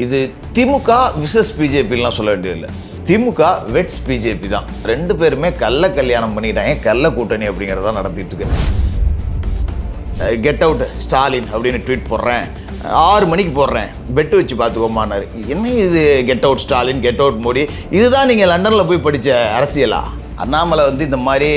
இது திமுக விசஸ் பிஜேபிலாம் சொல்ல வேண்டியதில்லை. திமுக வெட்ஸ் பிஜேபி தான். ரெண்டு பேருமே கள்ள கல்யாணம் பண்ணிட்டாங்க. கள்ள கூட்டணி அப்படிங்கிறத நடத்திட்டு இருக்கு. கெட் அவுட் ஸ்டாலின் அப்படின்னு ட்வீட் போடுறேன், 6 மணிக்கு போடுறேன், பெட்டு வச்சு பார்த்துக்கோமான்னாரு. என்ன இது get out Stalin, get out Modi? இதுதான் நீங்கள் லண்டனில் போய் படித்த அரசியலா? அண்ணாமலை இந்த மாதிரி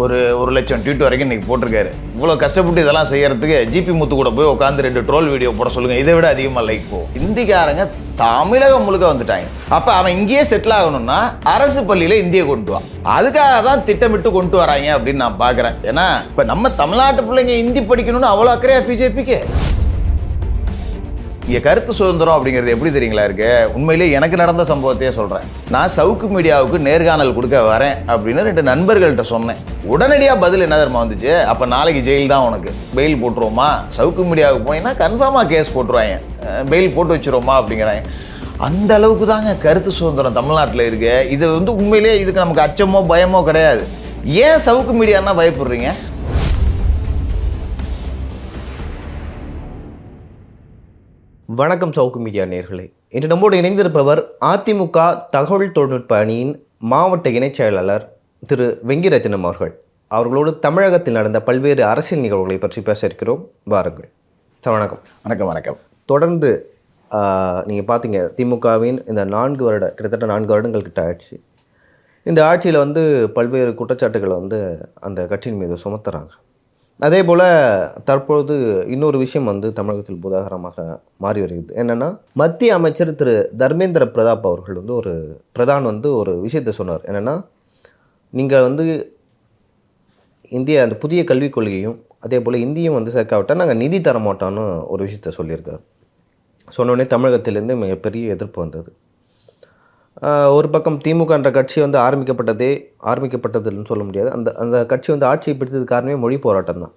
ஒரு 1,00,000 ட்வீட் வரைக்கும் இன்றைக்கி போட்டிருக்காரு. இவ்வளோ கஷ்டப்பட்டு இதெல்லாம் செய்கிறதுக்கு ஜிபி முத்து கூட போய் உட்காந்து 2 ட்ரோல் வீடியோ போட சொல்லுங்கள். இதை விட அதிகமாக லைக் போகும். இந்திக்காரங்க தமிழகம் முழுக்க வந்துட்டாங்க. அப்போ அவன் இங்கேயே செட்டில் ஆகணும்னா அரசு பள்ளியில் இந்தியை கொண்டு வா. அதுக்காக தான் திட்டமிட்டு கொண்டு வராங்க அப்படின்னு நான் பார்க்குறேன். ஏன்னா இப்போ நம்ம தமிழ்நாட்டு பிள்ளைங்க ஹிந்தி படிக்கணும்னு அவ்வளோ அக்கறையா பிஜேபிக்கு? இங்கே கருத்து சுதந்திரம் அப்படிங்கிறது எப்படி தெரியுங்களா இருக்கு? உண்மையிலே எனக்கு நடந்த சம்பவத்தையே சொல்கிறேன். நான் சவுக்கு மீடியாவுக்கு நேர்காணல் கொடுக்க வரேன் அப்படின்னு 2 நண்பர்கள்ட்ட சொன்னேன். உடனடியாக பதில் என்ன தெரியுமா வந்துச்சு? அப்போ நாளைக்கு ஜெயில் தான், உனக்கு பெயில் போட்டுருவோமா? சவுக்கு மீடியாவுக்கு போனீங்கன்னா கன்ஃபார்மாக கேஸ் போட்டுருவாங்க, பெயில் போட்டு வச்சுருவோமா அப்படிங்கிறாங்க. அந்த அளவுக்கு தாங்க கருத்து சுதந்திரம் தமிழ்நாட்டில் இருக்கு. இது உண்மையிலேயே இதுக்கு நமக்கு அச்சமோ பயமோ கிடையாது. ஏன் சவுக்கு மீடியான்னா பயப்படுறீங்க? வணக்கம் சவுக்கு மீடியா நேயர்களே. இன்று நம்மோடு இணைந்திருப்பவர் அதிமுக தகவல் தொழில்நுட்ப அணியின் மாவட்ட இணைச் செயலாளர் திரு வெங்கிரத்தினம் அவர்கள். அவர்களோடு தமிழகத்தில் நடந்த பல்வேறு அரசியல் நிகழ்வுகளை பற்றி பேச இருக்கிறோம். வாருங்கள். வணக்கம். வணக்கம். வணக்கம். தொடர்ந்து நீங்கள் பார்த்தீங்க, திமுகவின் இந்த கிட்டத்தட்ட 4 வருடங்கள் கிட்ட ஆட்சி. இந்த ஆட்சியில் பல்வேறு குற்றச்சாட்டுகளை அந்த கட்சியின் மீது சுமத்துறாங்க. அதே போல் தற்பொழுது இன்னொரு விஷயம் தமிழகத்தில் பூதாகரமாக மாறி வருகிறது. என்னென்னா, மத்திய அமைச்சர் திரு தர்மேந்திர பிரதாப் அவர்கள் ஒரு விஷயத்தை சொன்னார். என்னென்னா, நீங்கள் இந்திய அந்த புதிய கல்விக் கொள்கையும் அதே போல் இந்தியும் சேர்க்காவிட்டால் நாங்கள் நிதி தர மாட்டோம்னு ஒரு விஷயத்த சொல்லியிருக்கார். சொன்னோடனே தமிழகத்திலேருந்து மிகப்பெரிய எதிர்ப்பு வந்தது. ஒரு பக்கம் திமுக என்ற கட்சி ஆரம்பிக்கப்பட்டதுன்னு சொல்ல முடியாது. அந்த கட்சி ஆட்சியை பிடித்தது காரணமே மொழி போராட்டம் தான்.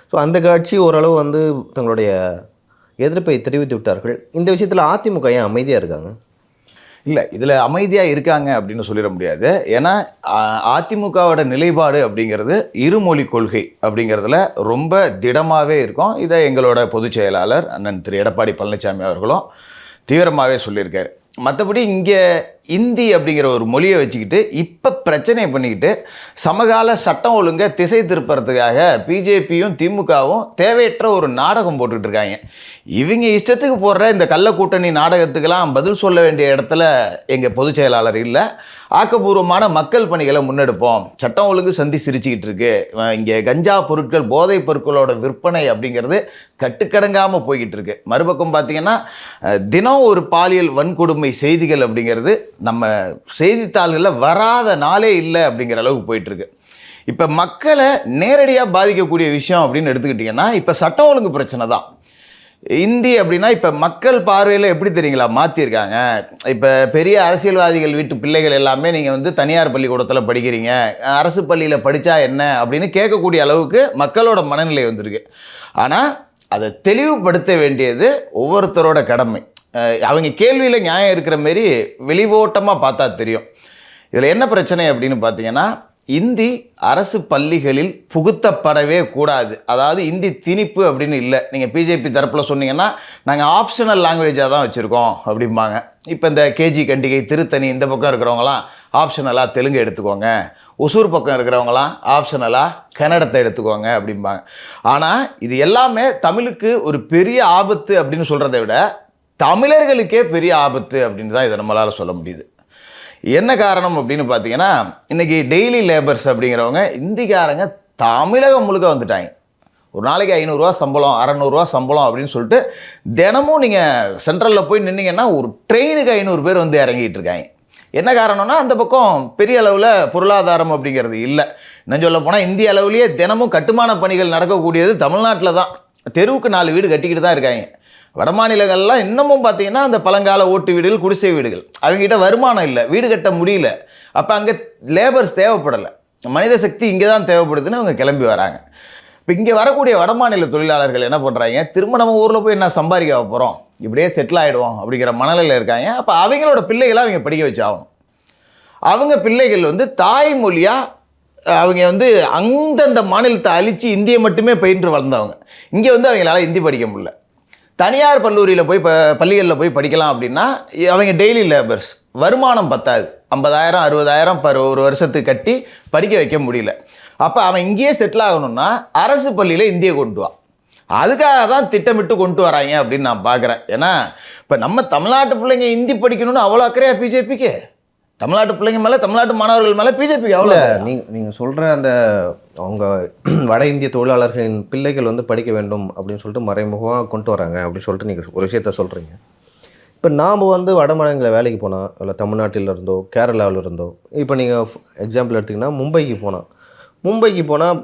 ஸோ அந்த கட்சி ஓரளவு தங்களுடைய எதிர்ப்பை தெரிவித்து விட்டார்கள். இந்த விஷயத்தில் அதிமுக ஏன் அமைதியாக இருக்காங்க? இல்லை, இதில் அமைதியாக இருக்காங்க அப்படின்னு சொல்லிட முடியாது. ஏன்னா அதிமுகவோட நிலைப்பாடு அப்படிங்கிறது இருமொழி கொள்கை அப்படிங்கிறதுல ரொம்ப திடமாகவே இருக்கும். இதை எங்களோட பொதுச் செயலாளர் அண்ணன் திரு எடப்பாடி பழனிசாமி அவர்களும் தீவிரமாகவே சொல்லியிருக்காரு. மற்றபடி இங்கே இந்தி அப்படிங்கிற ஒரு மொழியை வச்சுக்கிட்டு இப்போ பிரச்சனை பண்ணிக்கிட்டு சமகால சட்டம் ஒழுங்கை திசை திருப்புறதுக்காக பிஜேபியும் திமுகவும் தேவையற்ற ஒரு நாடகம் போட்டுக்கிட்டு இருக்காங்க. இவங்க இஷ்டத்துக்கு போடுற இந்த கள்ள கூட்டணி நாடகத்துக்கெல்லாம் பதில் சொல்ல வேண்டிய இடத்துல எங்கள் பொதுச் செயலாளர் இல்லை. ஆக்கப்பூர்வமான மக்கள் பணிகளை முன்னெடுப்போம். சட்டம் ஒழுங்கு சந்தி சிரிச்சுக்கிட்டு இருக்கு. இங்கே கஞ்சா பொருட்கள், போதைப் பொருட்களோட விற்பனை அப்படிங்கிறது கட்டுக்கடங்காமல் போய்கிட்டு இருக்கு. மறுபக்கம் பார்த்தீங்கன்னா தினம் ஒரு பாலியல் வன்கொடுமை செய்திகள் அப்படிங்கிறது நம்ம செய்தித்தாள்களில் வராத நாளே இல்லை அப்படிங்கிற அளவுக்கு போயிட்டுருக்கு. இப்போ மக்களை நேரடியாக பாதிக்கக்கூடிய விஷயம் அப்படின்னு எடுத்துக்கிட்டிங்கன்னா இப்போ சட்டம் ஒழுங்கு பிரச்சனை தான். இந்தி அப்படின்னா இப்போ மக்கள் பார்வையில் எப்படி தெரியுங்களா மாற்றிருக்காங்க? இப்போ பெரிய அரசியல்வாதிகள் வீட்டு பிள்ளைகள் எல்லாமே நீங்கள் தனியார் பள்ளிக்கூடத்தில் படிக்கிறீங்க, அரசு பள்ளியில் படித்தா என்ன அப்படின்னு கேட்கக்கூடிய அளவுக்கு மக்களோட மனநிலை வந்திருக்கு. ஆனால் அதை தெளிவுபடுத்த வேண்டியது ஒவ்வொருத்தரோட கடமை. அவங்க கேள்வியில் நியாயம் இருக்கிற மாரி வெளிவோட்டமாக பார்த்தா தெரியும். இதில் என்ன பிரச்சனை அப்படின்னு பார்த்தீங்கன்னா, இந்தி அரசு பள்ளிகளில் புகுத்தப்படவே கூடாது. அதாவது இந்தி திணிப்பு அப்படின்னு இல்லை. நீங்கள் பிஜேபி தரப்பில் சொன்னீங்கன்னா நாங்கள் ஆப்ஷனல் லாங்குவேஜாக தான் வச்சுருக்கோம் அப்படிம்பாங்க. இப்போ இந்த கேஜி கண்டிகை, திருத்தணி இந்த பக்கம் இருக்கிறவங்களாம் ஆப்ஷனலாக தெலுங்கு எடுத்துக்கோங்க, ஒசூர் பக்கம் இருக்கிறவங்களாம் ஆப்ஷனலாக கன்னடத்தை எடுத்துக்கோங்க அப்படிம்பாங்க. ஆனால் இது எல்லாமே தமிழுக்கு ஒரு பெரிய ஆபத்து அப்படின்னு சொல்கிறத விட தமிழர்களுக்கே பெரிய ஆபத்து அப்படின்னு தான் இதை நம்மளால் சொல்ல முடியுது. என்ன காரணம் அப்படின்னு பார்த்தீங்கன்னா, இன்றைக்கி டெய்லி லேபர்ஸ் அப்படிங்கிறவங்க இந்திக்காரங்க தமிழகம் முழுக்க வந்துட்டாங்க. ஒரு நாளைக்கு 500 சம்பளம், 600 சம்பளம் அப்படின்னு சொல்லிட்டு தினமும் நீங்கள் சென்ட்ரலில் போய் நின்னீங்கன்னா ஒரு ட்ரெயினுக்கு 500 பேர் இறங்கிட்டு இருக்காங்க. என்ன காரணம்னா, அந்த பக்கம் பெரிய அளவில் பொருளாதாரம் அப்படிங்கிறது இல்லை. என்ன சொல்ல போனால் இந்திய அளவுலேயே தினமும் கட்டுமான பணிகள் நடக்கக்கூடியது தமிழ்நாட்டில் தான். தெருவுக்கு 4 வீடு கட்டிக்கிட்டு தான் இருக்காங்க. வட மாநிலங்கள்லாம் இன்னமும் பார்த்தீங்கன்னா அந்த பழங்கால ஓட்டு வீடுகள், குடிசை வீடுகள், அவங்ககிட்ட வருமானம் இல்லை, வீடு கட்ட முடியல. அப்போ அங்கே லேபர்ஸ் தேவைப்படலை, மனித சக்தி இங்கே தான் தேவைப்படுதுன்னு அவங்க கிளம்பி வராங்க. இப்போ இங்கே வரக்கூடிய வட மாநில தொழிலாளர்கள் என்ன பண்ணுறாங்க? திரும்ப நம்ம ஊரில் போய் என்ன சம்பாதிக்க போகிறோம், இப்படியே செட்டில் ஆகிடுவோம் அப்படிங்கிற மனநிலையில் இருக்காங்க. அப்போ அவங்களோட பிள்ளைகளை அவங்க படிக்க வச்சு ஆகணும். அவங்க பிள்ளைகள் தாய்மொழியாக அவங்க அந்தந்த மாநிலத்தை அழித்து இந்தியை மட்டுமே பயின்று வளர்ந்தவங்க. இங்கே அவங்களால ஹிந்தி படிக்க முடியல. தனியார் கல்லூரியில் போய் பள்ளிகளில் போய் படிக்கலாம் அப்படின்னா அவங்க டெய்லி லேபர்ஸ், வருமானம் பத்தாது. 50,000 60,000 ஒரு வருஷத்துக்கு கட்டி படிக்க வைக்க முடியல. அப்போ அவன் இங்கேயே செட்டில் ஆகணும்னா அரசு பள்ளியில் இந்தியை கொண்டு வா. அதுக்காக தான் திட்டமிட்டு கொண்டு வராங்க அப்படின்னு நான் பார்க்குறேன். ஏன்னா இப்போ நம்ம தமிழ்நாட்டு பிள்ளைங்க ஹிந்தி படிக்கணும்னு அவ்வளோ அக்கறையா பிஜேபிக்கு? தமிழ்நாட்டு பிள்ளைங்க மேலே, தமிழ்நாட்டு மாணவர்கள் மேலே பிஜேபிக்கு அவ்வளோ? நீங்கள் சொல்கிற அந்த அவங்க வட இந்திய தொழிலாளர்களின் பிள்ளைகள் வந்து படிக்க வேண்டும் அப்படின்னு சொல்லிட்டு மறைமுகமாக கொண்டு வராங்க அப்படின்னு சொல்லிட்டு நீங்கள் ஒரு விஷயத்த சொல்கிறீங்க. இப்போ நாம் வந்து வட மாநிலங்களில் வேலைக்கு போனால், இல்லை தமிழ்நாட்டில் இருந்தோ கேரளாவில் இருந்தோ, இப்போ நீங்கள் எக்ஸாம்பிள் எடுத்திங்கன்னா மும்பைக்கு போனால்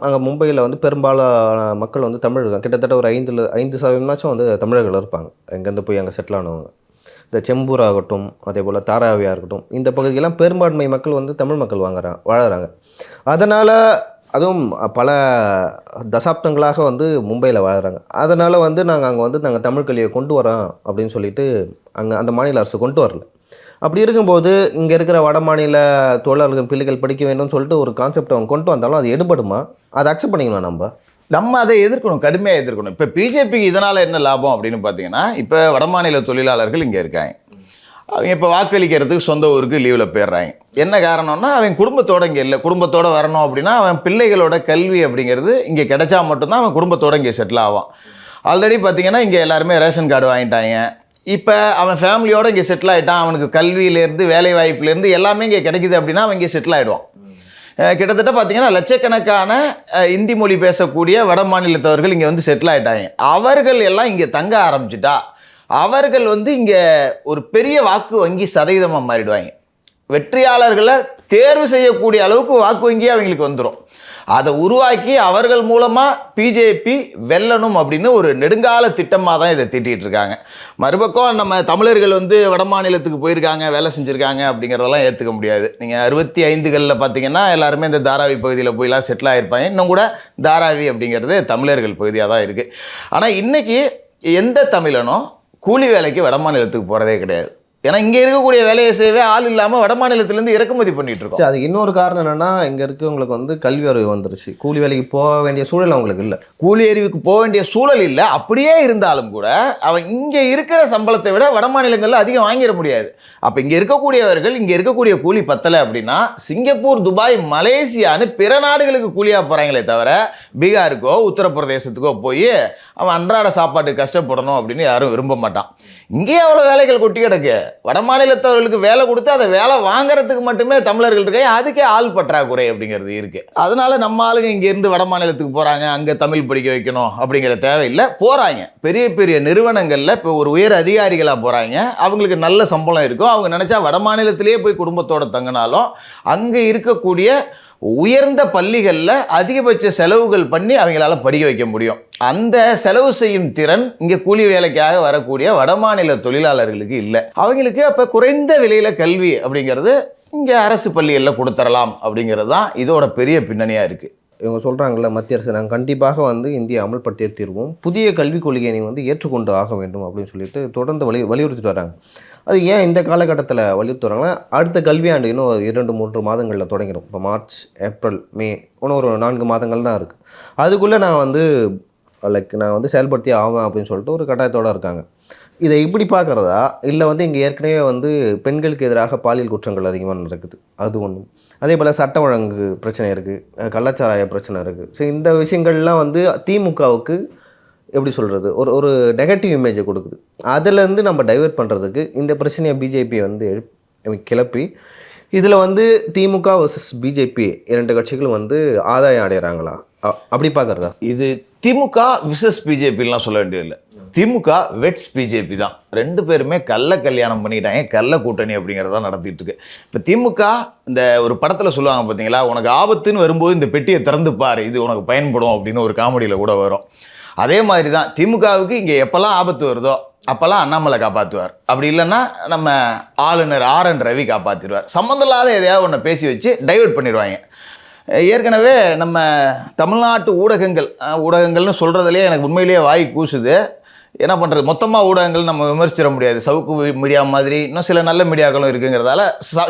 அங்கே மும்பையில் வந்து பெரும்பாலான மக்கள் வந்து தமிழர்கள், கிட்டத்தட்ட ஒரு 5% வந்து தமிழர்கள் இருப்பாங்க. எங்கேருந்து போய் அங்கே செட்டில் ஆனவங்க. இந்த செம்பூர் ஆகட்டும், அதே போல் தாராவியாக இருக்கட்டும், இந்த பகுதியெல்லாம் பெரும்பான்மை மக்கள் வந்து தமிழ் மக்கள் வாழறாங்க. அதனால் அதுவும் பல தசாப்தங்களாக வந்து மும்பையில் வாழறாங்க. அதனால் வந்து நாங்கள் தமிழ் கல்வியை கொண்டு வரோம் அப்படின்னு சொல்லிட்டு அங்கே அந்த மாநில அரசு கொண்டு வரல. அப்படி இருக்கும்போது இங்கே இருக்கிற வட மாநில தொழிலாளர்கள் பிள்ளைகள் படிக்க வேண்டும்னு சொல்லிட்டு ஒரு கான்செப்ட் அவங்க கொண்டு வந்தாலும் அது எடுபடுமா? அதை அக்செப்ட் பண்ணிக்கணும். நம்ம அதை எதிர்க்கணும், கடுமையாக எதிர்க்கணும். இப்போ பிஜேபிக்கு இதனால் என்ன லாபம் அப்படின்னு பார்த்தீங்கன்னா, இப்போ வடமாநில தொழிலாளர்கள் இங்கே இருக்காங்க. அவங்க இப்போ வாக்களிக்கிறதுக்கு சொந்த ஊருக்கு லீவில் போயிடுறாங்க. என்ன காரணம்னா, அவன் குடும்பத்தோடு இங்கே இல்லை. குடும்பத்தோடு வரணும் அப்படின்னா அவன் பிள்ளைகளோட கல்வி அப்படிங்கிறது இங்கே கிடைச்சா மட்டும்தான் அவன் குடும்பத்தோடு இங்கே செட்டில் ஆவான். ஆல்ரெடி பார்த்தீங்கன்னா இங்கே எல்லாருமே ரேஷன் கார்டு வாங்கிட்டாங்க. இப்போ அவன் ஃபேமிலியோடு இங்கே செட்டில் ஆகிட்டான். அவனுக்கு கல்வியிலேருந்து வேலை வாய்ப்புலேருந்து எல்லாமே இங்கே கிடைக்குது அப்படின்னா அவன் இங்கே செட்டில் ஆகிடுவான். கிட்டத்தட்ட பார்த்தீங்கன்னா லட்சக்கணக்கான இந்தி மொழி பேசக்கூடிய வட மாநிலத்தவர்கள் இங்கே வந்து செட்டில் ஆகிட்டாங்க. அவர்கள் எல்லாம் இங்கே தங்க ஆரம்பிச்சிட்டா அவர்கள் வந்து இங்கே ஒரு பெரிய வாக்கு வங்கி சதவீதமாக மாறிடுவாங்க. வெற்றியாளர்களை தேர்வு செய்யக்கூடிய அளவுக்கு வாக்கு வங்கி அவங்களுக்கு வந்துடும். அதை உருவாக்கி அவர்கள் மூலமாக பிஜேபி வெல்லணும் அப்படின்னு ஒரு நெடுங்கால திட்டமாக தான் இதை தீட்டிகிட்டு இருக்காங்க. மறுபக்கம் நம்ம தமிழர்கள் வந்து வட மாநிலத்துக்கு போயிருக்காங்க, வேலை செஞ்சுருக்காங்க அப்படிங்கிறதெல்லாம் ஏற்றுக்க முடியாது. நீங்கள் 65களில் பார்த்தீங்கன்னா எல்லாருமே இந்த தாராவி பகுதியில் போயெல்லாம் செட்டில் ஆகிருப்பாங்க. இன்னும் கூட தாராவி அப்படிங்கிறது தமிழர்கள் பகுதியாக தான் இருக்குது. ஆனால் இன்றைக்கி எந்த தமிழனும் கூலி வேலைக்கு வட மாநிலத்துக்கு போகிறதே கிடையாது. ஏன்னா இங்கே இருக்கக்கூடிய வேலையை செய்யவே ஆள் இல்லாமல் வட மாநிலத்திலேருந்து இறக்குமதி பண்ணிட்டு இருக்கோம். அதுக்கு இன்னொரு காரணம் என்னென்னா, இங்கே இருக்கவங்களுக்கு வந்து கல்வி அறிவு வந்துருச்சு. கூலி வேலைக்கு போக வேண்டிய சூழல் அவங்களுக்கு இல்லை. கூலி அறிவுக்கு போக வேண்டிய சூழல் இல்லை. அப்படியே இருந்தாலும் கூட அவன் இங்கே இருக்கிற சம்பளத்தை விட வட மாநிலங்களில் அதிகம் வாங்கிட முடியாது. அப்போ இங்கே இருக்கக்கூடியவர்கள் இங்கே இருக்கக்கூடிய கூலி பத்தலை அப்படின்னா சிங்கப்பூர், துபாய், மலேசியான்னு பிற நாடுகளுக்கு கூலியாக போகிறாங்களே தவிர பீகாருக்கோ உத்தரப்பிரதேசத்துக்கோ போய் அவன் அன்றாட சாப்பாட்டுக்கு கஷ்டப்படணும் அப்படின்னு யாரும் விரும்ப மாட்டான். இங்கேயே அவ்வளோ வேலைகள் கொட்டி கிடக்கு. வட மாநிலத்தவர்களுக்கு வேலை கொடுத்து அதை வேலை வாங்குறதுக்கு மட்டுமே தமிழர்கள் இருக்காங்க. அதுக்கே ஆள் பற்றாக்குறை அப்படிங்கிறது இருக்குது. அதனால நம்ம ஆளுங்க இங்கேருந்து வட மாநிலத்துக்கு போகிறாங்க, அங்கே தமிழ் படிக்க வைக்கணும் அப்படிங்கிற தேவையில்லை. போகிறாங்க பெரிய பெரிய நிறுவனங்களில் இப்போ ஒரு உயர் அதிகாரிகளாக போகிறாங்க. அவங்களுக்கு நல்ல சம்பளம் இருக்கும். அவங்க நினச்சா வட மாநிலத்திலேயே போய் குடும்பத்தோடு தங்கினாலும் அங்கே இருக்கக்கூடிய உயர்ந்த பள்ளிகளில் அதிகபட்ச செலவுகள் பண்ணி அவங்களால படிக்க வைக்க முடியும். அந்த செலவு செய்யும் திறன் இங்கே கூலி வேலைக்காக வரக்கூடிய வடமாநில தொழிலாளர்களுக்கு இல்லை. அவங்களுக்கு அப்போ குறைந்த விலையில் கல்வி அப்படிங்கிறது இங்கே அரசு பள்ளிகளில் கொடுத்துடலாம் அப்படிங்கிறது தான் இதோட பெரிய பின்னணியாக இருக்குது. இவங்க சொல்கிறாங்கல்ல, மத்திய அரசு நாங்கள் கண்டிப்பாக வந்து இந்தியா அமல்படுத்திய தீர்வோம், புதிய கல்விக் கொள்கையை வந்து ஏற்றுக்கொண்டு ஆக வேண்டும் அப்படின்னு சொல்லிட்டு தொடர்ந்து வலியுறுத்திட்டு வராங்க. அது ஏன் இந்த காலகட்டத்தில் வலியுறுத்தி வராங்கன்னா, அடுத்த கல்வியாண்டு இன்னும் 2-3 மாதங்களில் தொடங்கிடும். இப்போ மார்ச், ஏப்ரல், மே, இன்னும் ஒரு 4 மாதங்கள் தான் இருக்குது. அதுக்குள்ளே நான் வந்து செயல்படுத்தி ஆவேன் அப்படின்னு சொல்லிட்டு ஒரு கட்டாயத்தோடு இருக்காங்க. இதை இப்படி பார்க்குறதா, இல்லை வந்து இங்கே ஏற்கனவே வந்து பெண்களுக்கு எதிராக பாலியல் குற்றங்கள் அதிகமாக நடக்குது, அது ஒன்று. அதே போல் சட்ட ஒழுங்கு பிரச்சனை இருக்குது, கள்ளச்சாராய பிரச்சனை இருக்குது. ஸோ இந்த விஷயங்கள்லாம் வந்து திமுகவுக்கு எப்படி சொல்கிறது, ஒரு நெகட்டிவ் இமேஜை கொடுக்குது. அதிலேருந்து நம்ம டைவெர்ட் பண்ணுறதுக்கு இந்த பிரச்சனையை பிஜேபி வந்து கிளப்பி இதில் வந்து திமுக வர்சஸ் பிஜேபி 2 கட்சிகளும் வந்து ஆதாயம் அடைகிறாங்களா அப்படி பார்க்குறதா? இது திமுக விசஸ் பிஜேபிலாம் சொல்ல வேண்டியதில்லை. திமுக வெட்ஸ் பிஜேபி தான். 2 பேருமே கள்ள கல்யாணம் பண்ணிக்கிட்டாங்க. கள்ள கூட்டணி அப்படிங்கிறதான் நடத்திட்டு இருக்கு. இப்போ திமுக இந்த ஒரு படத்தில் சொல்லுவாங்க பார்த்தீங்களா, உனக்கு ஆபத்துன்னு வரும்போது இந்த பெட்டியை திறந்து பாரு, இது உனக்கு பயன்படும் அப்படின்னு ஒரு காமெடியில் கூட வரும். அதே மாதிரி தான் திமுகவுக்கு இங்கே எப்போல்லாம் ஆபத்து வருதோ அப்போல்லாம் அண்ணாமலை காப்பாற்றுவார். அப்படி இல்லைன்னா நம்ம ஆளுநர் RN ரவி காப்பாற்றிடுவார். சம்மந்தம் இல்லாத எதையாவது ஒன்று பேசி வச்சு டைவெர்ட் பண்ணிடுவாங்க. ஏற்கனவே நம்ம தமிழ்நாட்டு ஊடகங்கள்னு சொல்கிறதுலேயே எனக்கு உண்மையிலேயே வாய் கூசுது. என்ன பண்ணுறது, மொத்தமாக ஊடகங்கள் நம்ம விமர்சிச்சிட முடியாது. சவுக்கு மீடியா மாதிரி இன்னும் சில நல்ல மீடியாக்களும் இருக்குங்கிறதால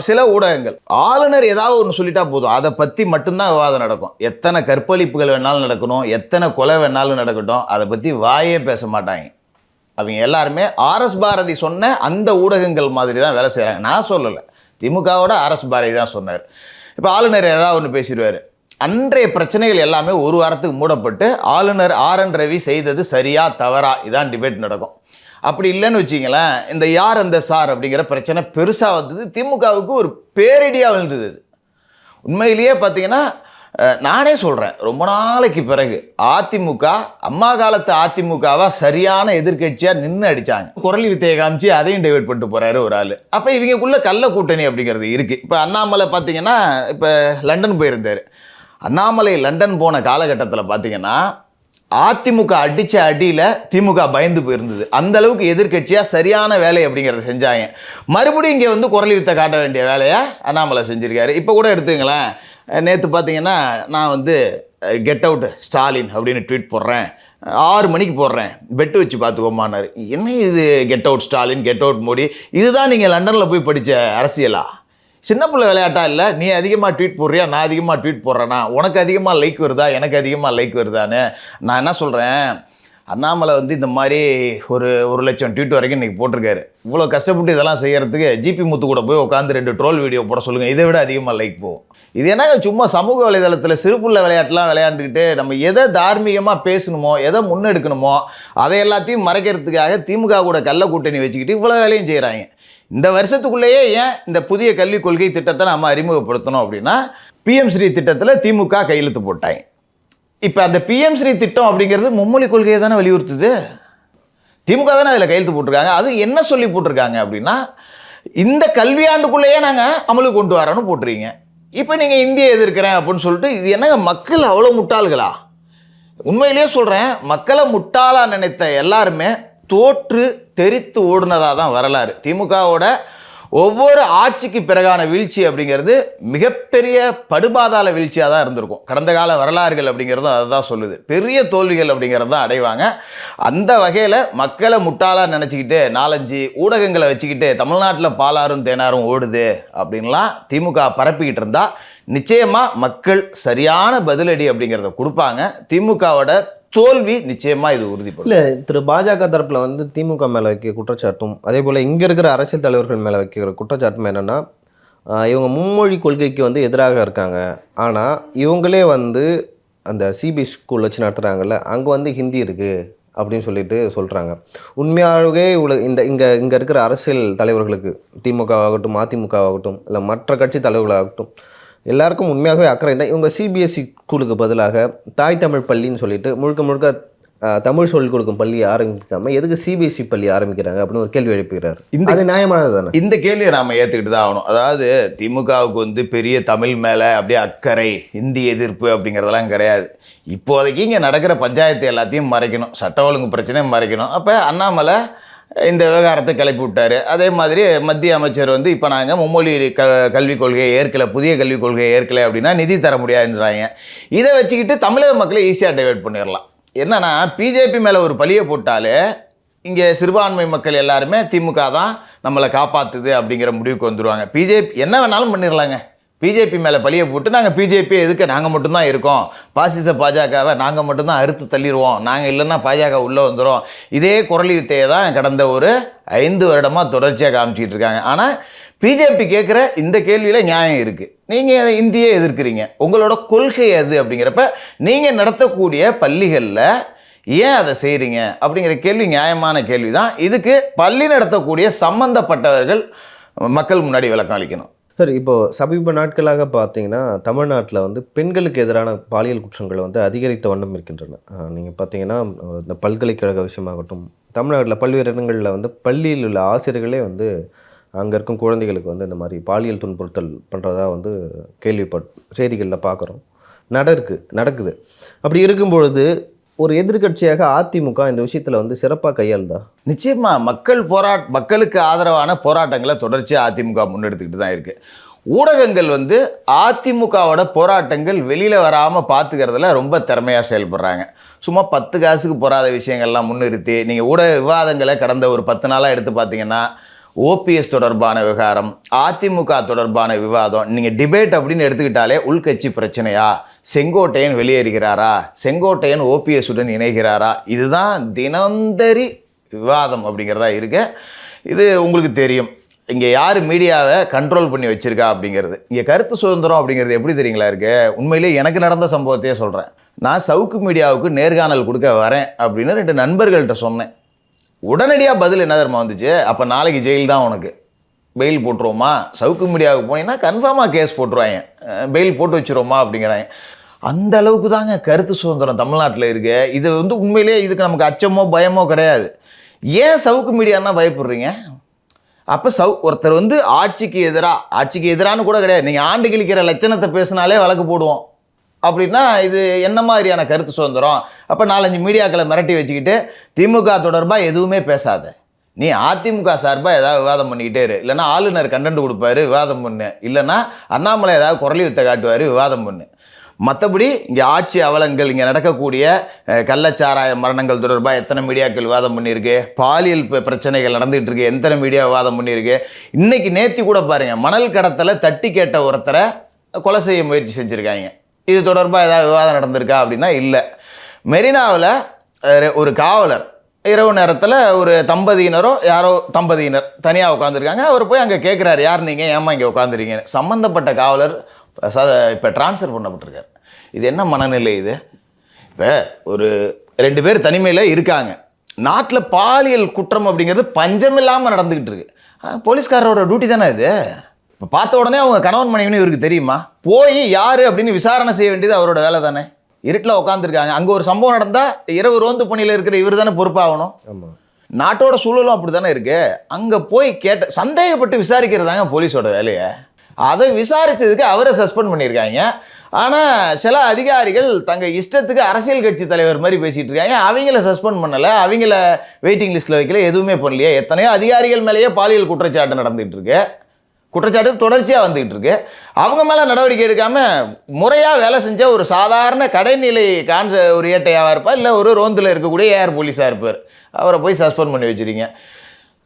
சில ஊடகங்கள் ஆளுநர் ஏதாவது ஒன்று சொல்லிட்டா போதும், அதை பற்றி மட்டும்தான் விவாதம் நடக்கும். எத்தனை கற்பழிப்புகள் வேணாலும் நடக்கணும், எத்தனை கொலை வேணாலும் நடக்கட்டும், அதை பற்றி வாயே பேச மாட்டாங்க. அவங்க எல்லாருமே ஆர்எஸ் பாரதி சொன்ன அந்த ஊடகங்கள் மாதிரி தான் வேலை செய்கிறாங்க. நான் சொல்லலை, திமுகவோட ஆர்எஸ் பாரதி தான் சொன்னார். இப்போ ஆளுநர் ஏதாவது ஒன்று பேசிடுவார், அன்றைய பிரச்சனைகள் எல்லாமே ஒரு வாரத்துக்கு மூடப்பட்டு ஆளுநர் RN ரவி செய்தது சரியா தவறா இதான் டிபேட் நடக்கும். அப்படி இல்லைன்னு வச்சிங்களேன், இந்த யார் அந்த சார் அப்படிங்கிற பிரச்சனை பெருசாக வந்தது. திமுகவுக்கு ஒரு பேரிடியாக விழுந்தது. உண்மையிலேயே பார்த்தீங்கன்னா நானே சொல்கிறேன், ரொம்ப நாளைக்கு பிறகு அதிமுக அம்மா காலத்து அதிமுகவா சரியான எதிர்கட்சியாக நின்று அடித்தாங்க. குரல் வித்தையை காமிச்சு அதையும் டைவெர்ட் பண்ணிட்டு போகிறாரு ஒரு ஆள். அப்போ இவங்களுக்குள்ள கள்ள கூட்டணி அப்படிங்கிறது இருக்குது. இப்போ அண்ணாமலை பார்த்தீங்கன்னா இப்போ லண்டன் போயிருந்தார். அண்ணாமலை லண்டன் போன காலகட்டத்தில் பார்த்தீங்கன்னா அதிமுக அடித்த அடியில் திமுக பயந்து போயிருந்தது. அந்த அளவுக்கு எதிர்கட்சியாக சரியான வேலை அப்படிங்கிறத செஞ்சாங்க. மறுபடியும் இங்கே வந்து குரல் வித்தை காட்ட வேண்டிய வேலையை அண்ணாமலை செஞ்சுருக்காரு. இப்போ கூட எடுத்துங்களேன், நேற்று பார்த்தீங்கன்னா நான் வந்து கெட் அவுட் ஸ்டாலின் அப்படின்னு ட்வீட் போடுறேன், 6 மணிக்கு போடுறேன், பெட்டு வச்சு பார்த்துக்கோமான்னாரு. என்ன இது get out Stalin, get out Modi, இதுதான் நீங்கள் லண்டனில் போய் படித்த அரசியலா? சின்ன பிள்ளை விளையாட்டா இல்லை? நீ அதிகமாக ட்வீட் போடுறியா, நான் அதிகமாக ட்வீட் போடுறேன்னா, உனக்கு அதிகமாக லைக் வருதா, எனக்கு அதிகமாக லைக் வருதான்னு. நான் என்ன சொல்கிறேன், அண்ணாமலை வந்து இந்த மாதிரி ஒரு 1,00,000 ட்வீட் வரைக்கும் இன்றைக்கி போட்டிருக்காரு. இவ்வளோ கஷ்டப்பட்டு இதெல்லாம் செய்கிறதுக்கு ஜிபி முத்து கூட போய் உட்காந்து 2 ட்ரோல் வீடியோ போட சொல்லுங்கள், இதை விட அதிகமாக லைக் போகும். இது என்ன சும்மா சமூக வலைதளத்தில் சிறுபுள்ள விளையாட்டுலாம் விளையாண்டுக்கிட்டு நம்ம எதை தார்மீகமாக பேசணுமோ, எதை முன்னெடுக்கணுமோ அதை எல்லாத்தையும் மறைக்கிறதுக்காக திமுக கூட கள்ள கூட்டணி வச்சுக்கிட்டு இவ்வளோ வேலையும் செய்கிறாங்க. இந்த வருஷத்துக்குள்ளேயே ஏன் இந்த புதிய கல்விக் கொள்கை திட்டத்தை நம்ம அறிமுகப்படுத்தணும் அப்படின்னா, PM ஸ்ரீ திட்டத்தில் திமுக கையெழுத்து போட்டாங்க. இப்போ அந்த PM ஸ்ரீ திட்டம் அப்படிங்கிறது மும்மொழி கொள்கையை தானே வலியுறுத்துது. திமுக தானே அதில் கையெழுத்து போட்டிருக்காங்க. அது என்ன சொல்லி போட்டிருக்காங்க அப்படின்னா, இந்த கல்வியாண்டுக்குள்ளேயே நாங்கள் அமலுக்கு கொண்டு வரோன்னு போட்டுறீங்க. இப்போ நீங்கள் இந்தியை எதிர்க்கிறேன் அப்படின்னு சொல்லிட்டு, இது என்னங்க மக்கள் அவ்வளோ முட்டாள்களா? உண்மையிலேயே சொல்கிறேன், மக்களை முட்டாளாக நினைத்த எல்லாருமே தோற்று தெரித்து ஓடுனதாக தான் வரலாறு. திமுகவோட ஒவ்வொரு ஆட்சிக்கு பிறகான வீழ்ச்சி அப்படிங்கிறது மிகப்பெரிய படுபாதாள வீழ்ச்சியாக தான் இருந்திருக்கும். கடந்த கால வரலாறுகள் அப்படிங்கிறதும் அதை தான் சொல்லுது. பெரிய தோல்விகள் அப்படிங்கிறது தான் அடைவாங்க. அந்த வகையில் மக்களை முட்டாளாக நினச்சிக்கிட்டு 4-5 ஊடகங்களை வச்சுக்கிட்டு தமிழ்நாட்டில் பாலாரும் தேனாரும் ஓடுது அப்படின்லாம் திமுக பரப்பிக்கிட்டு இருந்தால் நிச்சயமாக மக்கள் சரியான பதிலடி அப்படிங்கிறத கொடுப்பாங்க. திமுகவோட தோல்வி நிச்சயமாக இது உறுதிப்படும். இல்லை, பாஜக தரப்பில் வந்து திமுக மேலே வைக்க குற்றச்சாட்டும், அதே போல் இங்கே இருக்கிற அரசியல் தலைவர்கள் மேலே வைக்கிற குற்றச்சாட்டும் என்னென்னா, இவங்க மும்மொழி கொள்கைக்கு வந்து எதிராக இருக்காங்க. ஆனால் இவங்களே வந்து அந்த CBSE ஸ்கூல் வச்சு நடத்துகிறாங்கல்ல, அங்கே வந்து ஹிந்தி இருக்குது அப்படின்னு சொல்லிட்டு சொல்கிறாங்க. உண்மையாகவே இங்கே இருக்கிற அரசியல் தலைவர்களுக்கு, திமுக ஆகட்டும், அதிமுக ஆகட்டும், இல்லை மற்ற கட்சி தலைவர்களாகட்டும், எல்லாருக்கும் உண்மையாகவே அக்கறை தான். இவங்க CBSE ஸ்கூலுக்கு பதிலாக தாய் தமிழ் பள்ளின்னு சொல்லிட்டு முழுக்க தமிழ் சொல்லிக் கொடுக்கும் பள்ளியை ஆரம்பிக்காமல் எதுக்கு CBSE பள்ளி ஆரம்பிக்கிறாங்க அப்படின்னு ஒரு கேள்வி எழுப்புகிறார். அது நியாயமானது தானே? இந்த கேள்வியை நாம் ஏற்றுக்கிட்டு தான் ஆகணும். அதாவது திமுகவுக்கு வந்து பெரிய தமிழ் மேலே அப்படியே அக்கறை, இந்தி எதிர்ப்பு அப்படிங்கிறதெல்லாம் கிடையாது. இப்போதைக்கு இங்கே நடக்கிற பஞ்சாயத்து எல்லாத்தையும் மறைக்கணும், சட்ட ஒழுங்கு பிரச்சனையும் மறைக்கணும். அப்போ அண்ணாமலை இந்த விவகாரத்தை கிளப்பி விட்டார். அதே மாதிரி மத்திய அமைச்சர் வந்து இப்போ நாங்கள் மும்மொழி கல்விக் கொள்கையை ஏற்கலை, புதிய கல்விக் கொள்கையை ஏற்கலை அப்படின்னா நிதி தர முடியாதுன்றாங்க. இதை வச்சுக்கிட்டு தமிழக மக்களை ஈஸியாக டைவெர்ட் பண்ணிடலாம். என்னன்னா, பிஜேபி மேலே ஒரு பழியை போட்டாலே இங்கே சிறுபான்மை மக்கள் எல்லாருமே திமுக தான் நம்மளை காப்பாற்றுது அப்படிங்கிற முடிவுக்கு வந்துடுவாங்க. பிஜேபி என்ன வேணாலும் பண்ணிடலாங்க. பிஜேபி மேலே பழியை போட்டு நாங்கள் பிஜேபி எதுக்கு, நாங்கள் மட்டும்தான் இருக்கோம், பாசிச பாஜகவை நாங்கள் மட்டும்தான் அறுத்து தள்ளிடுவோம், நாங்கள் இல்லைன்னா பாஜக உள்ளே வந்துடும். இதே குரல் வித்தையை தான் கடந்த ஒரு 5 வருடமாக தொடர்ச்சியாக காமிச்சிக்கிட்டு இருக்காங்க. ஆனால் பிஜேபி கேட்குற இந்த கேள்வியில் நியாயம் இருக்குது. நீங்கள் இந்தியை எதிர்க்கிறீங்க, உங்களோட கொள்கை அது அப்படிங்கிறப்ப நீங்கள் நடத்தக்கூடிய பள்ளிகளில் ஏன் அதை செய்கிறீங்க அப்படிங்கிற கேள்வி நியாயமான கேள்வி தான். இதுக்கு பள்ளி நடத்தக்கூடிய சம்பந்தப்பட்டவர்கள் மக்கள் முன்னாடி விளக்கம் அளிக்கணும். சார், இப்போது சமீப நாட்களாக பார்த்தீங்கன்னா தமிழ்நாட்டில் வந்து பெண்களுக்கு எதிரான பாலியல் குற்றங்கள் வந்து அதிகரித்த வண்ணம் இருக்கின்றன. நீங்கள் பார்த்தீங்கன்னா இந்த பல்கலைக்கழக விஷயமாகட்டும், தமிழ்நாட்டில் பல்வேறு இடங்களில் வந்து பள்ளியில் உள்ள ஆசிரியர்களே வந்து அங்கே இருக்கும் குழந்தைகளுக்கு வந்து இந்த மாதிரி பாலியல் துன்புறுத்தல் பண்ணுறதா வந்து செய்திகளில் பார்க்குறோம். நடக்குது. அப்படி இருக்கும்பொழுது ஒரு எதிர்க்கட்சியாக அதிமுக இந்த விஷயத்தில் வந்து சிறப்பாக கையாளுதா? நிச்சயமாக மக்களுக்கு ஆதரவான போராட்டங்களை தொடர்ச்சியாக அதிமுக முன்னெடுத்துக்கிட்டு தான் இருக்குது. ஊடகங்கள் வந்து அதிமுகவோட போராட்டங்கள் வெளியில் வராமல் பார்த்துக்கிறதுல ரொம்ப திறமையாக செயல்படுறாங்க. சும்மா 10 காசுக்கு போகாத விஷயங்கள்லாம் முன்னிறுத்தி நீங்கள் ஊடக விவாதங்களை கடந்த ஒரு 10 நாளாக எடுத்து பார்த்தீங்கன்னா, OPS தொடர்பான விவகாரம், அதிமுக தொடர்பான விவாதம், நீங்கள் டிபேட் அப்படின்னு எடுத்துக்கிட்டாலே உள்கட்சி பிரச்சனையா, செங்கோட்டையன் வெளியேறுகிறாரா, செங்கோட்டையன் OPS உடன் இணைகிறாரா, இதுதான் தினந்தரி விவாதம் அப்படிங்கிறதா இருக்கு. இது உங்களுக்கு தெரியும். இங்கே யார் மீடியாவை கண்ட்ரோல் பண்ணி வச்சிருக்கா அப்படிங்கிறது. இங்கே கருத்து சுதந்திரம் அப்படிங்கிறது எப்படி தெரியுங்களா இருக்கு? உண்மையிலேயே எனக்கு நடந்த சம்பவத்தையே சொல்கிறேன். நான் சவுக்கு மீடியாவுக்கு நேர்காணல் கொடுக்க வரேன் அப்படின்னு 2 நண்பர்கள்ட்ட சொன்னேன். உடனடியாக பதில் என்ன தெரியுமா வந்துச்சு? அப்போ நாளைக்கு ஜெயில் தான் உனக்கு, பெயில் போட்டுருவோமா, சவுக்கு மீடியாவுக்கு போனீங்கன்னா கன்ஃபார்மாக கேஸ் போட்டுருவாங்க, பெயில் போட்டு வச்சுருவோமா அப்படிங்கிறாங்க. அந்த அளவுக்கு தாங்க கருத்து சுதந்திரம் தமிழ்நாட்டில் இருக்கு. இது வந்து உண்மையிலேயே இதுக்கு நமக்கு அச்சமோ பயமோ கிடையாது. ஏன் சவுக்கு மீடியான்னா பயப்படுறீங்க? அப்போ ஒருத்தர் வந்து ஆட்சிக்கு எதிரான்னு கூட கிடையாது, நீங்கள் ஆண்டு கிழிக்கிற லட்சணத்தை பேசினாலே வழக்கு போடுவோம் அப்படின்னா இது என்ன மாதிரியான கருத்து சுதந்திரம்? அப்போ 4-5 மீடியாக்களை மிரட்டி வச்சுக்கிட்டு திமுக தொடர்பாக எதுவுமே பேசாத, நீ அதிமுக சார்பாக ஏதாவது விவாதம் பண்ணிக்கிட்டே இரு, இல்லைன்னா ஆளுநர் கண்டென்ட் கொடுப்பாரு விவாதம் பண்ணு, இல்லைன்னா அண்ணாமலை ஏதாவது குரலி வித்தை காட்டுவார் விவாதம் பண்ணு. மற்றபடி இங்கே ஆட்சி அவலங்கள், இங்கே நடக்கக்கூடிய கள்ளச்சாராய மரணங்கள் தொடர்பாக எத்தனை மீடியாக்கள் விவாதம் பண்ணியிருக்கு, பாலியல் பிரச்சனைகள் நடந்துகிட்டு இருக்கு எத்தனை மீடியா விவாதம் பண்ணியிருக்கு. இன்னைக்கு நேற்று கூட பாருங்கள், மணல் கடத்தலை தட்டி கேட்ட ஒருத்தரை கொலை செய்ய முயற்சி செஞ்சுருக்காங்க. இது தொடர்பாக ஏதாவது விவாதம் நடந்திருக்கா அப்படின்னா இல்லை. மெரினாவில் ஒரு காவலர் இரவு நேரத்தில் ஒரு தம்பதியினரோ யாரோ தம்பதியினர் தனியாக உட்காந்துருக்காங்க. அவர் போய் அங்கே கேட்குறாரு, யார் நீங்கள், ஏமா இங்கே உட்காந்துருக்கீங்கன்னு. சம்மந்தப்பட்ட காவலர் இப்போ ட்ரான்ஸ்ஃபர் பண்ணப்பட்டிருக்காரு. இது என்ன மனநிலை இது? இப்போ ஒரு 2 பேர் தனிமையில் இருக்காங்க, நாட்டில் பாலியல் குற்றம் அப்படிங்கிறது பஞ்சமில்லாமல் நடந்துக்கிட்டு இருக்கு. போலீஸ்காரரோட டியூட்டி தானே இது? இப்போ பார்த்த உடனே அவங்க கணவன் மனைவின்னு இவருக்கு தெரியுமா? போய் யார் அப்படின்னு விசாரணை செய்ய வேண்டியது அவரோட வேலை தானே. இருட்டில் உட்காந்துருக்காங்க, அங்கே ஒரு சம்பவம் நடந்தால் இரவு ரோந்து பணியில் இருக்கிற இவர் தானே பொறுப்பாகணும். ஆமாம், நாட்டோட சூழலும் அப்படி தானே இருக்கு. அங்கே போய் சந்தேகப்பட்டு விசாரிக்கிறதாங்க போலீஸோட வேலையை. அதை விசாரித்ததுக்கு அவரை சஸ்பெண்ட் பண்ணியிருக்காங்க. ஆனால் சில அதிகாரிகள் தங்க இஷ்டத்துக்கு அரசியல் கட்சி தலைவர் மாதிரி பேசிகிட்டு இருக்காங்க. அவங்கள சஸ்பெண்ட் பண்ணலை, அவங்கள வெயிட்டிங் லிஸ்ட்டில் வைக்கல, எதுவுமே பண்ணலையே. எத்தனையோ அதிகாரிகள் மேலேயே பாலியல் குற்றச்சாட்டு நடந்துகிட்டு இருக்கு, குற்றச்சாட்டு தொடர்ச்சியாக வந்துகிட்டு இருக்கு. அவங்க மேலே நடவடிக்கை எடுக்காமல் முறையாக வேலை செஞ்ச ஒரு சாதாரண கடைநிலை ஒரு ஏட்டையாவாக இருப்பார், இல்லை ஒரு ரோந்தில் இருக்கக்கூடிய ஏஆர் போலீஸாக இருப்பார், அவரை போய் சஸ்பெண்ட் பண்ணி வச்சுருங்க.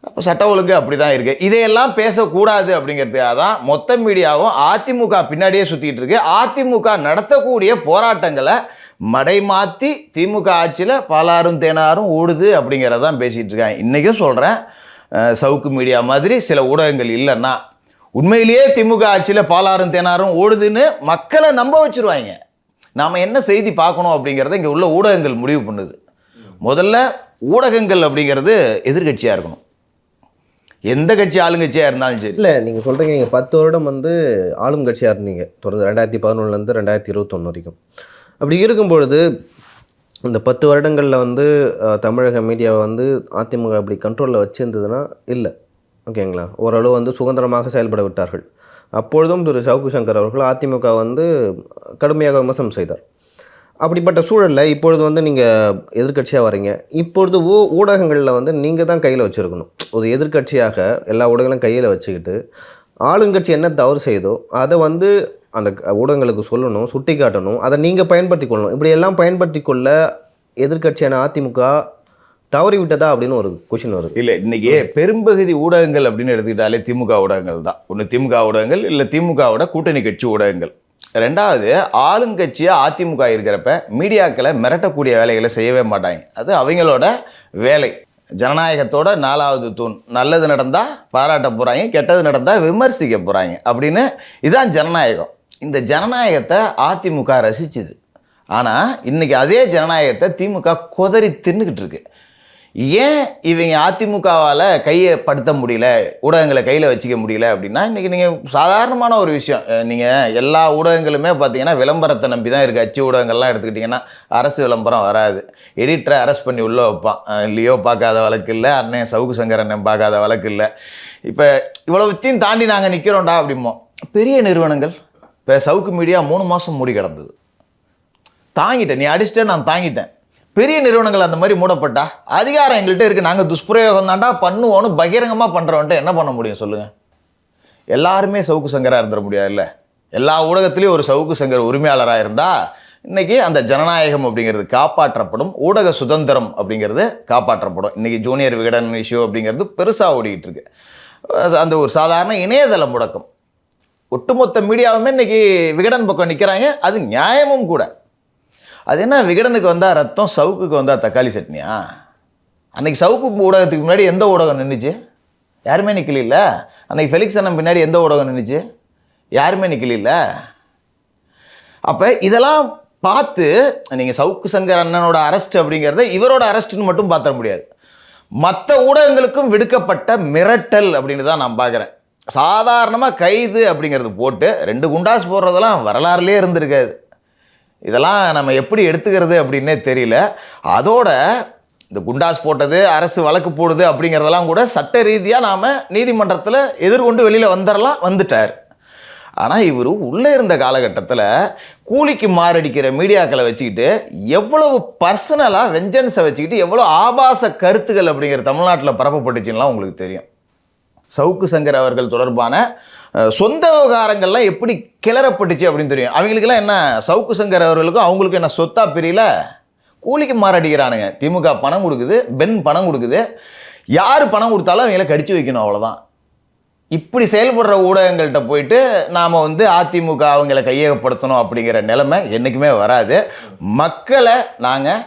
அப்போ சட்ட ஒழுங்கு அப்படி தான் இருக்குது. இதையெல்லாம் பேசக்கூடாது அப்படிங்கிறதுக்காக தான் மொத்த மீடியாவும் அதிமுக பின்னாடியே சுற்றிட்டு இருக்கு. அதிமுக நடத்தக்கூடிய போராட்டங்களை மடைமாற்றி திமுக ஆட்சியில் பாலாறும் தேனாரும் ஓடுது அப்படிங்கிறதான் பேசிகிட்டு இருக்காங்க. இன்றைக்கும் சொல்கிறேன், சவுக்கு மீடியா மாதிரி சில ஊடகங்கள் இல்லைன்னா உண்மையிலேயே திமுக ஆட்சியில் பாலாறும் தேனாரும் ஓடுதுன்னு மக்களை நம்ப வச்சுருவாங்க. நாம் என்ன செய்தி பார்க்கணும் அப்படிங்கிறத இங்கே உள்ள ஊடகங்கள் முடிவு பண்ணுது. முதல்ல ஊடகங்கள் அப்படிங்கிறது எதிர்கட்சியாக இருக்கணும், எந்த கட்சி ஆளுங்கட்சியாக இருந்தாலும் சரி. இல்லை, நீங்கள் சொல்கிறீங்க நீங்கள் 10 வருடம் வந்து ஆளும் கட்சியாக இருந்தீங்க தொடர்ந்து 2011 2021 வரைக்கும். அப்படி இருக்கும் பொழுது இந்த 10 வருடங்களில் வந்து தமிழக மீடியாவை வந்து அதிமுக அப்படி கண்ட்ரோலில் வச்சுருந்ததுன்னா இல்லை, ஓகேங்களா, ஓரளவு வந்து சுதந்திரமாக செயல்பட விட்டார்கள். அப்பொழுதும் திரு சவுக்கு சங்கர் அவர்கள் அதிமுக வந்து கடுமையாக விமர்சனம் செய்தார். அப்படிப்பட்ட சூழலில் இப்பொழுது வந்து நீங்கள் எதிர்க்கட்சியாக வரீங்க. இப்பொழுது ஊடகங்களில் வந்து நீங்கள் தான் கையில் வச்சுருக்கணும். ஒரு எதிர்க்கட்சியாக எல்லா ஊடகங்களும் கையில் வச்சுக்கிட்டு ஆளுங்கட்சி என்ன தவறு செய்தோ அதை வந்து அந்த ஊடகங்களுக்கு சொல்லணும், சுட்டி காட்டணும், அதை நீங்கள் பயன்படுத்தி கொள்ளணும். இப்படி எல்லாம் பயன்படுத்தி கொள்ள எதிர்க்கட்சியான அதிமுக தவறி விட்டதா அப்படின்னு ஒரு கொஷின் வருது. இல்லை, இன்றைக்கி பெரும்பகுதி ஊடகங்கள் அப்படின்னு எடுத்துக்கிட்டாலே திமுக ஊடகங்கள் தான். ஒன்று திமுக ஊடகங்கள், இல்லை திமுகவோட கூட்டணி கட்சி ஊடகங்கள். ரெண்டாவது, ஆளுங்கட்சியாக அதிமுக இருக்கிறப்ப மீடியாக்களை மிரட்டக்கூடிய வேலைகளை செய்யவே மாட்டாங்க. அது அவங்களோட வேலை. ஜனநாயகத்தோட 4வது தூண். நல்லது நடந்தால் பாராட்ட போகிறாங்க, கெட்டது நடந்தால் விமர்சிக்க போகிறாங்க அப்படின்னு. இதுதான் ஜனநாயகம். இந்த ஜனநாயகத்தை அதிமுக ரசிச்சுது. ஆனால் இன்றைக்கி அதே ஜனநாயகத்தை திமுக கொதறி தின்னுக்கிட்டு இருக்கு. ஏன் இவங்க அதிமுகவால் கையை படுத்த முடியல, ஊடகங்களை கையில் வச்சுக்க முடியல அப்படின்னா, இன்றைக்கி நீங்கள் சாதாரணமான ஒரு விஷயம், நீங்கள் எல்லா ஊடகங்களுமே பார்த்தீங்கன்னா விளம்பரத்தை நம்பி தான் இருக்குது. அச்சு ஊடகங்கள்லாம் எடுத்துக்கிட்டிங்கன்னா அரசு விளம்பரம் வராது. எடிட்டரை அரெஸ்ட் பண்ணி உள்ளே வைப்பான். லியோ பார்க்காத வழக்கு இல்லை, அண்ணன் சவுக்கு சங்கர் அண்ணன் பார்க்காத வழக்கு இல்லை. இப்போ இவ்வளவுத்தையும் தாண்டி நாங்கள் நிற்கிறோண்டா அப்படிமோ. பெரிய நிறுவனங்கள், இப்போ சவுக்கு மீடியா 3 மாதம் மூடி கிடந்தது. தாங்கிட்டேன், நீ அடிச்சிட்டேன், நான் தாங்கிட்டேன். பெரிய நிறுவனங்கள் அந்த மாதிரி மூடப்பட்டா அதிகாரம் எங்கள்கிட்ட இருக்குது, நாங்கள் துஷ்பிரயோகம் தாண்டா பண்ணுவோன்னு பகிரங்கமாக பண்ணுறவன்ட்டு என்ன பண்ண முடியும் சொல்லுங்கள்? எல்லாருமே சவுக்கு சங்கராக இருந்துட முடியாது இல்லை. எல்லா ஊடகத்துலேயும் ஒரு சவுக்கு சங்கர் உரிமையாளராக இருந்தால் இன்றைக்கி அந்த ஜனநாயகம் அப்படிங்கிறது காப்பாற்றப்படும், ஊடக சுதந்திரம் அப்படிங்கிறது காப்பாற்றப்படும். இன்றைக்கி ஜூனியர் விகடன் இஷ்யூ அப்படிங்கிறது பெருசாக ஓடிக்கிட்டு இருக்கு. அந்த ஒரு சாதாரண இணையதள முடக்கம், ஒட்டுமொத்த மீடியாவுமே இன்றைக்கி விகடன் பக்கம் நிற்கிறாங்க. அது நியாயமும் கூட. அது என்ன, விகடனுக்கு வந்தால் ரத்தம், சவுக்குக்கு வந்தால் தக்காளி சட்னியா? அன்னைக்கு சவுக்கு ஊடகத்துக்கு முன்னாடி எந்த ஊடகம் நின்றுச்சு? யாருமே நிற்கல. அன்னைக்கு ஃபெலிக்ஸ் அண்ணன் பின்னாடி எந்த ஊடகம் நின்றுச்சு? யாருமே நிற்கல. அப்போ இதெல்லாம் பார்த்து நீங்கள் சவுக்கு சங்கர் அண்ணனோட அரெஸ்ட் அப்படிங்கிறத இவரோட அரெஸ்ட்னு மட்டும் பார்த்துட முடியாது. மற்ற ஊடகங்களுக்கும் விடுக்கப்பட்ட மிரட்டல் அப்படின்னு தான் நான் பார்க்குறேன். சாதாரணமாக கைது அப்படிங்கிறது போட்டு 2 குண்டாஸ் போடுறதெல்லாம் வரலாறுலேயே இருந்திருக்காது. இதெல்லாம் நம்ம எப்படி எடுத்துக்கிறது அப்படின்னே தெரியல. அதோட இந்த குண்டாஸ் போட்டது, அரசு வழக்கு போடுது அப்படிங்கிறதெல்லாம் கூட சட்ட ரீதியாக நாம் நீதிமன்றத்தில் எதிர்கொண்டு வெளியில் வந்துட்டார். ஆனால் இவர் உள்ளே இருந்த காலகட்டத்தில் கூலிக்கு மாரடிக்கிற மீடியாக்களை வச்சுக்கிட்டு எவ்வளவு பர்சனலாக வெஞ்சன்ஸை வச்சுக்கிட்டு எவ்வளோ ஆபாச கருத்துக்கள் அப்படிங்கிற தமிழ்நாட்டில் பரப்பப்பட்டுச்சுன்னா உங்களுக்கு தெரியும். சவுக்கு சங்கர் அவர்கள் தொடர்பான சொந்த விவகாரங்கள்லாம் எப்படி கிளறப்பட்டுச்சு அப்படின்னு தெரியும். அவங்களுக்கெல்லாம் என்ன, சவுக்கு சங்கர் அவர்களுக்கும் அவங்களுக்கும் என்ன சொத்தா பிரியல? கூலிக்கு மாரடிக்கிறானுங்க. திமுக பணம் கொடுக்குது, பென் பணம் கொடுக்குது. யார் பணம் கொடுத்தாலும் அவங்கள கடிச்சு வைக்கணும், அவ்வளோதான். இப்படி செயல்படுற ஊடகங்கள்கிட்ட போயிட்டு நாம் அதிமுக அவங்கள கையகப்படுத்தணும் அப்படிங்கிற நிலைமை என்றைக்குமே வராது. மக்களை நாங்கள்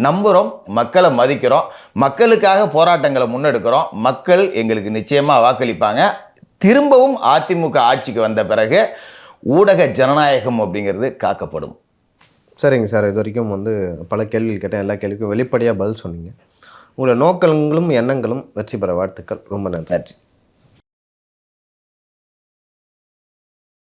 நம்புகிறோம், மக்களை மதிக்கிறோம், மக்களுக்காக போராட்டங்களை முன்னெடுக்கிறோம். மக்கள் எங்களுக்கு நிச்சயமாக வாக்களிப்பாங்க. திரும்பவும் அதிமுக ஆட்சிக்கு வந்த பிறகு ஊடக ஜனநாயகம் அப்படிங்கிறது காக்கப்படும். சரிங்க சார், இது வரைக்கும் பல கேள்விகள் கேட்டேன். எல்லா கேள்விக்கும் வெளிப்படையாக பதில் சொன்னீங்க. உங்களோட நோக்கங்களும் எண்ணங்களும் வெற்றி பெற வாழ்த்துக்கள். ரொம்ப நன்றி.